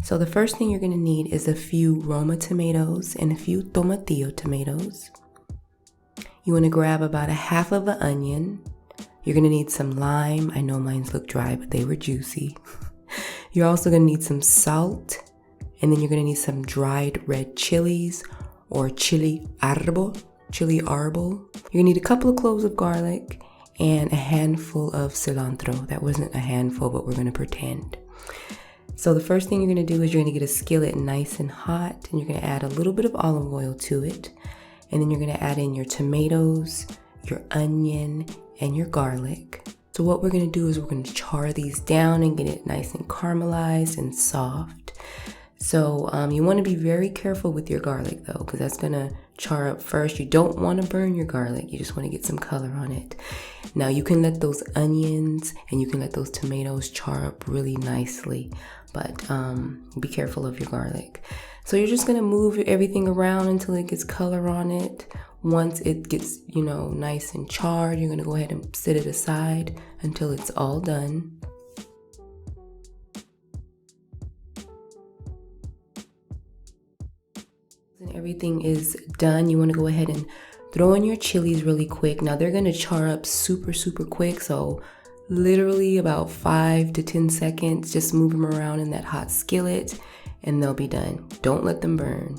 So the first thing you're gonna need is a few Roma tomatoes and a few Tomatillo tomatoes. You wanna grab about a half of an onion. You're gonna need some lime. I know mine look dry, but they were juicy. You're also gonna need some salt, and then you're gonna need some dried red chilies or Chili Arbol. Chili Arbol. You're gonna need a couple of cloves of garlic and a handful of cilantro. That wasn't a handful, but we're gonna pretend. So the first thing you're gonna do is you're gonna get a skillet nice and hot, and you're gonna add a little bit of olive oil to it. And then you're gonna add in your tomatoes, your onion, and your garlic. So what we're gonna do is we're gonna char these down and get it nice and caramelized and soft. So you wanna be very careful with your garlic though, because that's gonna char up first. You don't wanna burn your garlic. You just wanna get some color on it. Now you can let those onions and you can let those tomatoes char up really nicely, but be careful of your garlic. So you're just gonna move everything around until it gets color on it. Once it gets, nice and charred, you're gonna go ahead and set it aside until it's all done. And everything is done, you wanna go ahead and throw in your chilies really quick. Now they're gonna char up super quick, so literally about 5 to 10 seconds. Just move them around in that hot skillet and they'll be done. Don't let them burn.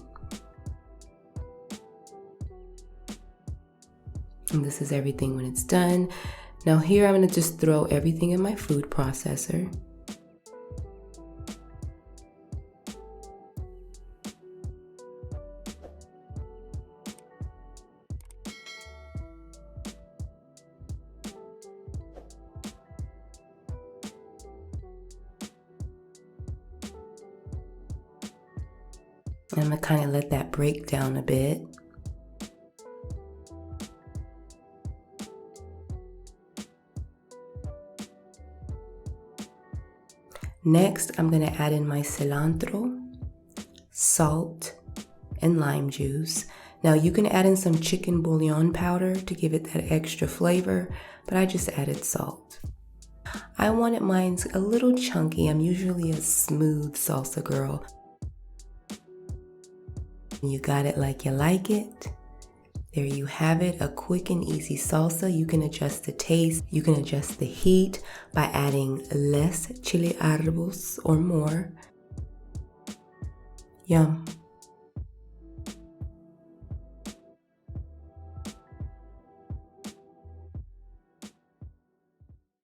And this is everything when it's done. Now here I'm gonna just throw everything in my food processor. I'm gonna kind of let that break down a bit. Next, I'm gonna add in my cilantro, salt, and lime juice. Now you can add in some chicken bouillon powder to give it that extra flavor, but I just added salt. I wanted mine a little chunky. I'm usually a smooth salsa girl. You got it like you like it. There you have it, a quick and easy salsa. You can adjust the taste, you can adjust the heat by adding less chili arbos or more. Yum.